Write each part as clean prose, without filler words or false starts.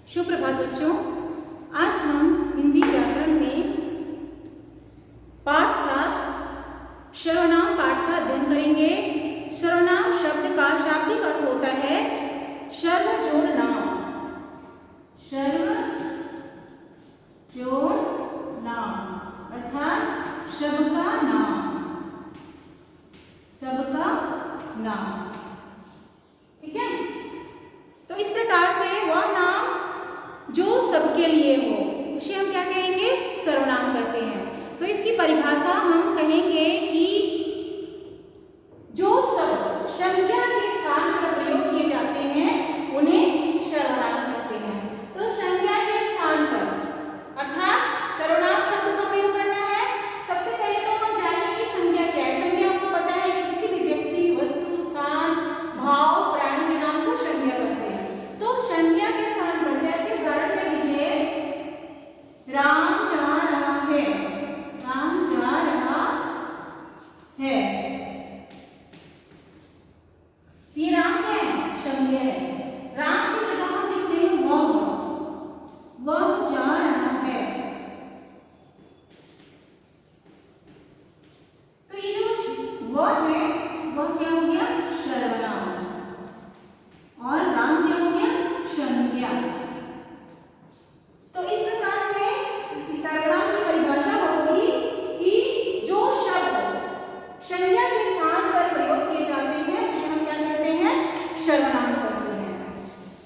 सुप्रभात बच्चों, आज हम हिंदी व्याकरण में पाठ 7 सर्वनाम पाठ का अध्ययन करेंगे। सर्वनाम शब्द का शाब्दिक अर्थ होता है सर्व जोड़ नाम। सर्व जोड़ नाम अर्थात सबका नाम, सबका नाम। ठीक है, तो इस प्रकार से वह नाम जो सबके लिए हो उसे हम क्या कहेंगे? सर्वनाम कहते हैं। तो इसकी परिभाषा हम कहेंगे कि जो शब्द संज्ञा के स्थान पर प्रयोग किए जाते हैं उन्हें सर्वनाम कहते हैं। तो संज्ञा के स्थान पर अर्थात सर्वनाम शब्द का प्रयोग करना है। सबसे पहले तो हम जानेंगे कि संज्ञा क्या है। संज्ञा आपको पता है कि किसी भी व्यक्ति, वस्तु, स्थान, भाव, प्राणी के नाम को संज्ञा कहते हैं। तो संज्ञा के स्थान पर जैसे उदाहरण में लीजिए, राम जा रहा है, राम जा रहा है, ये राम है, संज्ञा है। राम की जगह हम लिखते हैं वह जा रहा है। तो ये जो वह है वह क्या हो गया? सर्वनाम। और राम क्या हो गया? संज्ञा। तो इस प्रकार से इसकी सर्वनाम की परिभाषा होगी कि जो शब्द संज्ञा के स्थान पर प्रयोग किए जाते हैं उसे हम क्या कहते हैं? सर्वनाम कहते हैं।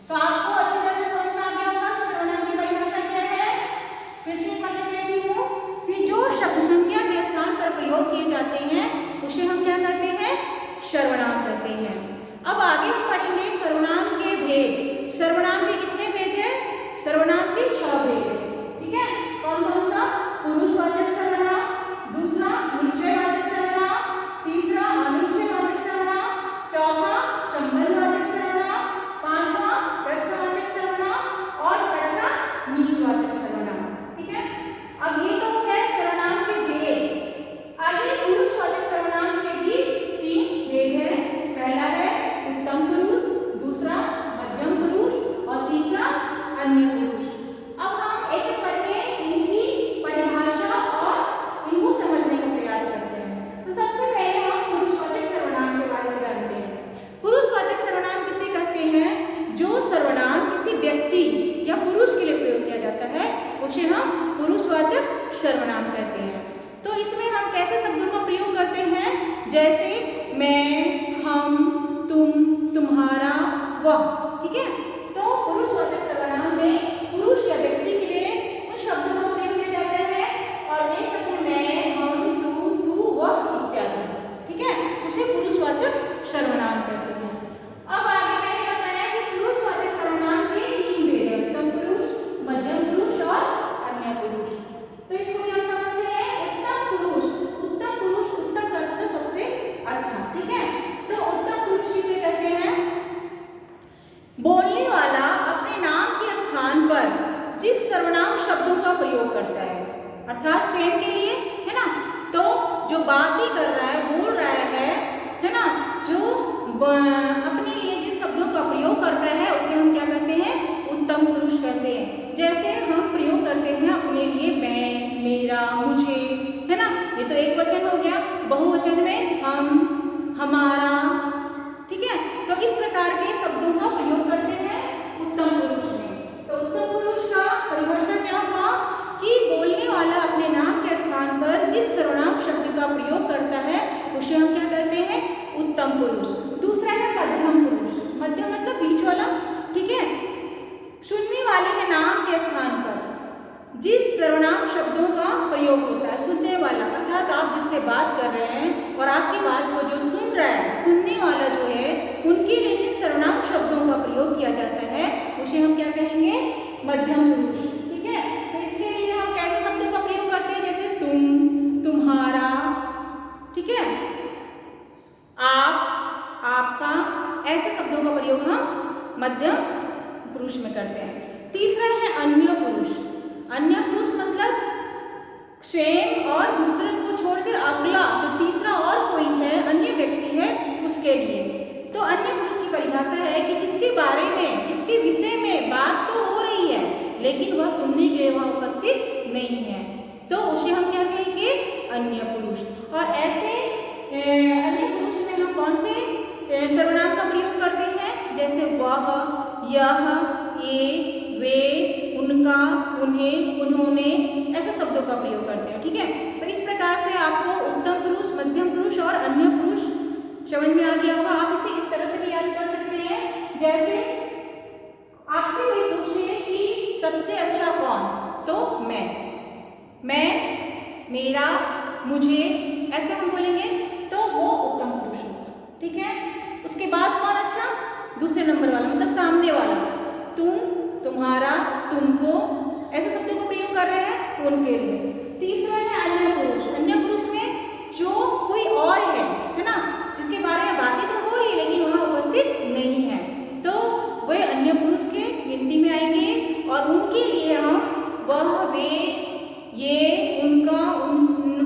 तो आपको अच्छी तरह से समझ में आ गया होगा सर्वनाम की परिभाषा क्या है। फिर से पढ़ लेती हूँ कि जो शब्द संज्ञा के स्थान पर प्रयोग किए जाते हैं उसे हम क्या कहते हैं? सर्वनाम कहते हैं। अब आगे हम पढ़ेंगे सर्वनाम के भेद। सर्वनाम के कितने भेद हैं? सर्वनाम के 6 भेद हैं। ठीक है, कौन कौन सा? पुरुषवाचक सर्वनाम, दूसरा निश्चयवाचक सर्वनाम, तीसरा अनिश्चयवाचक सर्वनाम, चौथा संबंधवाचक सर्वनाम, पांचवा प्रश्नवाचक सर्वनाम और छठा निजवाचक सर्वनाम। ठीक है, अब ये तो हो गए सर्वनाम के भेद। आगे पुरुषवाचक सर्वनाम के भी 3 भेद हैं। पहला है उत्तम पुरुष, दूसरा मध्यम पुरुष और तीसरा अन्य पुरुष। अब हम एक एक करके इनकी परिभाषा और इनको समझने का प्रयास करते हैं। तो सबसे पहले हम पुरुषवाचक सर्वनाम के बारे में जानते हैं। पुरुषवाचक सर्वनाम किसे कहते हैं? जो सर्वनाम किसी व्यक्ति या पुरुष के लिए प्रयोग किया जाता है उसे हम पुरुषवाचक सर्वनाम कहते हैं। तो इसमें हम कैसे शब्दों का प्रयोग करते हैं? जैसे मैं, हम, तुम, तुम्हारा, वह। ठीक है, तो पुरुषवाचक सर्वनाम में पुरुष या व्यक्ति के लिए उन शब्दों का प्रयोग किया जाता है और वे शब्द हैं मैं, हम, तू, वह इत्यादि। ठीक है, उसे पुरुषवाचक सर्वनाम कहते हैं। अब आगे मैंने बताया कि पुरुषवाचक सर्वनाम के 3 भेद हैं, उत्तम पुरुष, मध्यम पुरुष और अन्य पुरुष। तो इसको भी हम समझते हैं। उत्तम पुरुष, उत्तम पुरुष, उत्तम का अर्थ है सबसे अच्छा। ठीक है, तो उत्तम पुरुष किसे कहते हैं? बोलने वाला अपने नाम के स्थान पर जिस सर्वनाम शब्दों का प्रयोग करता है, अर्थात स्वयं के लिए, है ना, तो जो बातें कर रहा है, बोल रहा है ना, जो अपने लिए जिन शब्दों का प्रयोग करता है उसे हम क्या कहते हैं? उत्तम पुरुष कहते हैं। जैसे हम प्रयोग करते हैं अपने लिए मैं, मेरा, मुझे, है ना, ये तो एक वचन हो गया। बहुवचन में हम, हमारा। ठीक है, तो इस प्रकार के शब्दों का प्रयोग करते हैं उत्तम पुरुष में। तो उत्तम पुरुष का परिभाषा क्या हुआ कि बोलने वाला अपने नाम के स्थान पर जिस सर्वनाम शब्द का प्रयोग करता है उसे हम क्या कहते हैं? उत्तम पुरुष। दूसरा है मध्यम पुरुष। मध्यम मतलब बीच वाला। ठीक है, सुनने वाले के नाम के स्थान पर जिस सर्वनाम शब्दों का प्रयोग होता है, सुनने वाला अर्थात आप जिससे बात कर रहे हैं और आपकी बात को जो सुन रहा है, सुनने वाला जो है, उनके लिए जिन सर्वनाम शब्दों का प्रयोग किया जाता है उसे हम क्या कहेंगे? मध्यम पुरुष। ठीक है, तो इसके लिए हम कैसे शब्दों का प्रयोग करते हैं? जैसे तुम, तुम्हारा, ठीक है, आप, आपका, ऐसे शब्दों का प्रयोग हम मध्यम पुरुष में करते हैं। तीसरा है अन्य पुरुष। अन्य पुरुष मतलब स्वयं और दूसरे को छोड़कर अगला जो तीसरा और कोई है, अन्य व्यक्ति है, उसके लिए। तो अन्य पुरुष की परिभाषा है कि जिसके बारे में, जिसके विषय में बात तो हो रही है लेकिन वह सुनने के लिए वहाँ उपस्थित नहीं है, तो उसे हम क्या कहेंगे? अन्य पुरुष। और ऐसे अन्य पुरुष में हम कौन से सर्वनाम का प्रयोग करते हैं? जैसे वह, यह, ये, वे, उनका, उन्हें, उन्होंने, ऐसे शब्दों का प्रयोग करते हैं। ठीक है, तो इस प्रकार से आपको उत्तम पुरुष, मध्यम पुरुष और अन्य पुरुष समझ में आ गया होगा। आप इसे इस तरह से भी याद कर सकते हैं, जैसे आपसे कोई पूछे कि सबसे अच्छा कौन, तो मैं, मेरा, मुझे, ऐसे हम बोलेंगे तो वो उत्तम पुरुष होगा। ठीक है, उसके बाद कौन अच्छा? दूसरे नंबर वाला, मतलब सामने वाला, तुम, तुम्हारा, तुमको, ऐसे शब्दों को प्रयोग कर रहे हैं उनके लिए। तीसरा है अन्य पुरुष। अन्य पुरुष में जो कोई और है ना, जिसके बारे में बातें तो हो रही है लेकिन वहाँ उपस्थित नहीं है, तो वह अन्य पुरुष के गिनती में आएंगे और उनके लिए हम वह, वे, ये, उनका,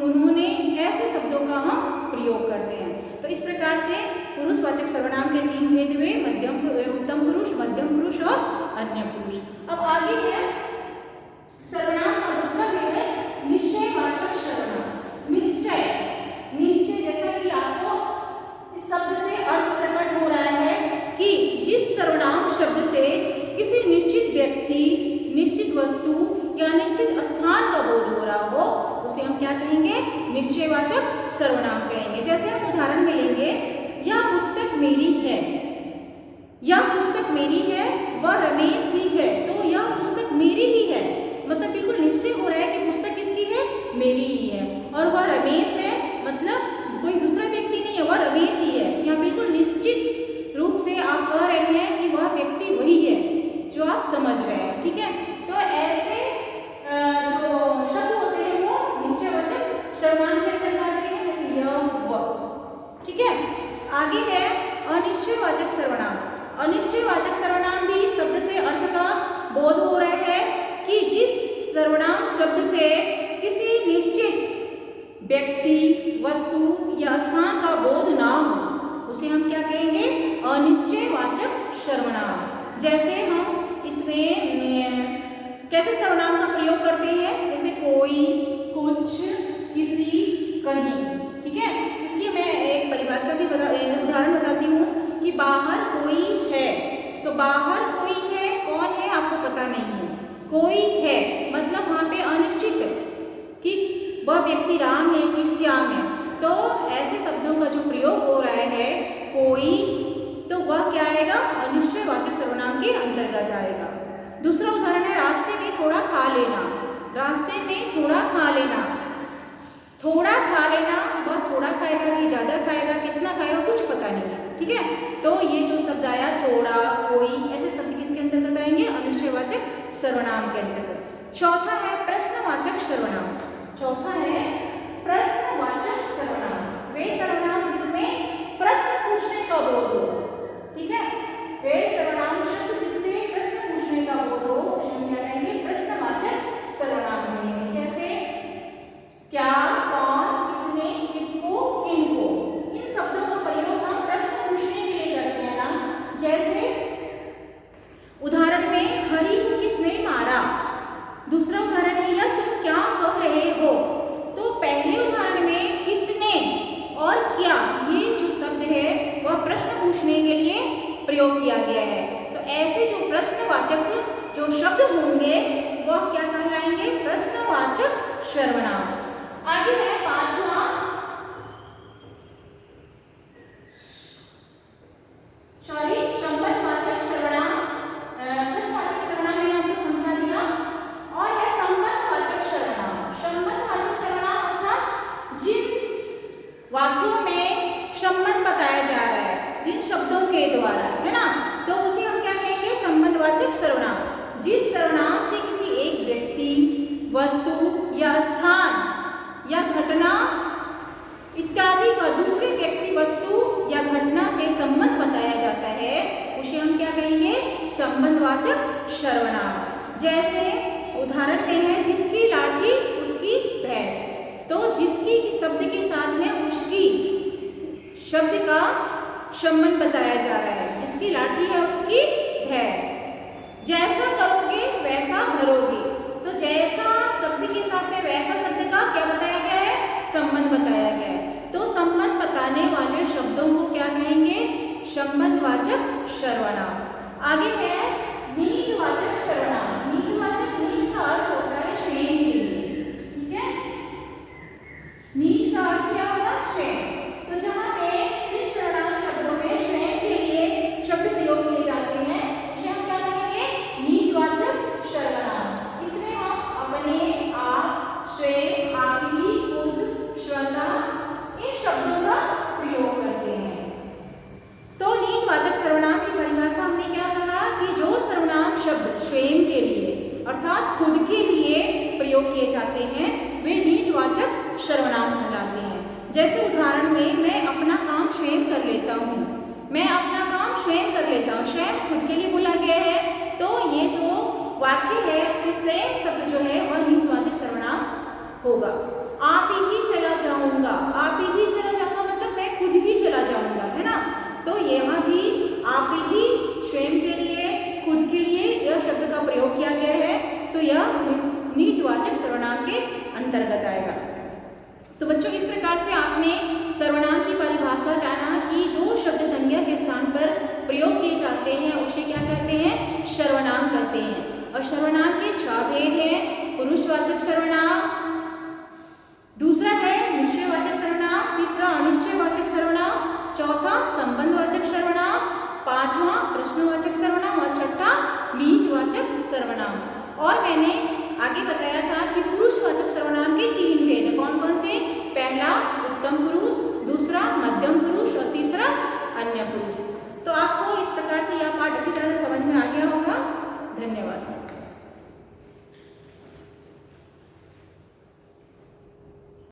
उन्होंने, ऐसे शब्दों का हम प्रयोग करते हैं। तो इस प्रकार से पुरुषवाचक सर्वनाम के 3 भेद हुए, उत्तम पुरुष, मध्यम पुरुष और अन्य पुरुष। अब आगे है सर्वनाम का दूसरा भेद है निश्चयवाचक सर्वनाम। निश्चय जैसा कि आपको इस शब्द से अर्थ प्रकट हो रहा है कि जिस सर्वनाम शब्द से किसी निश्चित व्यक्ति, निश्चित वस्तु या निश्चित स्थान का बोध हो रहा हो, उसे हम क्या कहेंगे? निश्चयवाचक सर्वनाम कहेंगे। जैसे हम उदाहरण में लेंगे, यह पुस्तक मेरी है, यह पुस्तक मेरी है, वह रमेश ही है, तो यह पुस्तक मेरी ही है, मतलब बिल्कुल निश्चय हो रहा है कि पुस्तक किसकी है? मेरी ही है। और वह रमेश है, मतलब कोई दूसरा व्यक्ति नहीं है, वह रमेश ही है। यहाँ बिल्कुल निश्चित रूप से आप कह रहे हैं कि वह व्यक्ति वही है जो आप समझ रहे हैं। ठीक है, तो ऐसे जो शब्द होते हैं वो निश्चयवाचक सर्वनाम के अंतर्गत आते हैं, जैसे यह, वह। ठीक है, आगे है अनिश्चयवाचक सर्वनाम। अनिश्चयवाचक सर्वनाम भी शब्द से अर्थ का बोध हो रहा है कि जिस सर्वनाम शब्द से किसी निश्चित व्यक्ति, वस्तु या स्थान का बोध ना हो, उसे हम क्या कहेंगे? अनिश्चयवाचक सर्वनाम। जैसे हम इसमें कैसे सर्वनाम का प्रयोग करते हैं? जैसे कोई, कुछ, किसी, कहीं। ठीक है, इसकी मैं एक परिभाषा भी उदाहरण बताती हूँ कि बाहर कोई है, तो बाहर कोई है, कौन है आपको पता नहीं है, कोई है मतलब वहाँ पे अनिश्चित कि वह व्यक्ति राम है कि श्याम है, तो ऐसे शब्दों का जो प्रयोग हो रहा है कोई, तो वह क्या आएगा? अनिश्चयवाचक सर्वनाम के अंतर्गत आएगा। दूसरा उदाहरण है रास्ते में थोड़ा खा लेना। रास्ते में थोड़ा खा लेना, थोड़ा खा लेना, वह थोड़ा खाएगा कि ज़्यादा खाएगा, कितना खाएगा, कुछ पता नहीं है। ठीक है, तो ये जो शब्द आया थोड़ा, कोई, ऐसे शब्द किसके अंतर्गत आएंगे? अनिश्चयवाचक सर्वनाम के अंतर्गत। चौथा है प्रश्नवाचक सर्वनाम। चौथा है प्रश्नवाचक सर्वनाम। वे सर्वनाम जिसमें प्रश्न पूछने का बोध हो। ठीक है, वे सर्वनाम शब्द जिससे प्रश्न पूछने का बोध हो, उसे हम क्या कहेंगे? प्रश्नवाचक सर्वनाम कहेंगे। जैसे क्या, कौन, किसने, किसको, किनको, इन शब्दों का प्रयोग हम प्रश्न पूछने के लिए करते हैं ना। जैसे उदाहरण में हरि को किसने मारा। दूसरा उदाहरण है यह तुम क्या कह रहे हो। तो पहले उदाहरण में किसने और क्या, ये जो शब्द है वह प्रश्न पूछने के लिए प्रयोग किया गया है। तो ऐसे जो प्रश्नवाचक जो शब्द होंगे वह क्या कहलाएंगे? प्रश्नवाचक सर्वनाम। आगे है पांचवा संबंधवाचक सर्वनाम। प्रश्नवाचक सर्वनाम मैंने आपको समझा दिया। और है संबंधवाचक सर्वनाम। संबंधवाचक सर्वनाम अर्थात जिन वाक्यों में संबंध बताया जा रहा है जिन शब्दों के द्वारा, है ना, तो उसे हम क्या कहेंगे? संबंधवाचक सर्वनाम। जिस सर्वनाम से किसी एक व्यक्ति, वस्तु या स्थान या घटना इत्यादि का दूसरे व्यक्ति, वस्तु या घटना से संबंध बताया जाता है, उसे हम क्या कहेंगे? संबंधवाचक सर्वनाम। जैसे उदाहरण में है जिसकी लाठी उसकी भैंस। तो जिसकी शब्द के साथ में उसकी शब्द का संबंध बताया जा रहा है। जिसकी लाठी है उसकी भैंस। जैसा करोगे वैसा भरोगे। तो जैसा शब्द के साथ में वैसा शब्द का क्या बताया गया है, संबंध बताया गया है। तो संबंध बताने वाले शब्दों को क्या कहेंगे, संबंधवाचक सर्वनाम। आगे है नीचवाचक सर्वनाम। नीचवाचक, नीच का अर्थ होता है स्वयं के लिए, ठीक है। नीच का अर्थ क्या होगा, स्वयं। तो जहाँ पे जिन सर्वनाम शब्दों में स्वयं के लिए शब्द प्रयोग किए जाते हैं उसे हम क्या कहेंगे, नीचवाचक सर्वनाम। इसमें हम अपने, आप, स्वयं, आप ही, खुद, स्वतः इन शब्दों का प्रयोग करते हैं। तो नीचवाचक सर्वनाम की परिभाषा हमने क्या कहा कि जो सर्वनाम शब्द स्वयं के लिए अर्थात खुद के लिए प्रयोग किए जाते हैं वे नीचवाचक सर्वनाम कहलाते हैं। जैसे उदाहरण में मैं अपना काम स्वयं कर लेता हूँ, मैं अपना काम स्वयं कर लेता हूँ, स्वयं खुद के लिए बोला गया है। तो ये जो वाक्य है उसमें स्वयं शब्द जो है वह नीचवाचक सर्वनाम होगा। आप ही चला जाऊंगा, आप ही चला जाऊंगा मतलब मैं खुद ही चला जाऊंगा, है ना। तो यहाँ भी आप ही स्वयं के लिए, खुद के लिए यह शब्द का प्रयोग किया गया है, तो यह नीचवाचक सर्वनाम के अंतर्गत आएगा। तो बच्चों इस प्रकार से आपने सर्वनाम की परिभाषा जाना कि जो शब्द संज्ञा के स्थान पर प्रयोग किए जाते हैं उसे क्या कहते हैं, सर्वनाम कहते हैं। और सर्वनाम के 6 भेद हैं, पुरुषवाचक सर्वनाम, दूसरा है निश्चयवाचक सर्वनाम, तीसरा अनिश्चयवाचक सर्वनाम, चौथा संबंधवाचक सर्वनाम, पांचवा प्रश्नवाचक सर्वनाम और छठा नीचवाचक सर्वनाम। और मैंने आगे बताया था कि पुरुषवाचक सर्वनाम के 3 भेद हैं, कौन कौन से, पहला उत्तम पुरुष, दूसरा मध्यम पुरुष और तीसरा अन्य पुरुष। तो आपको इस प्रकार से यह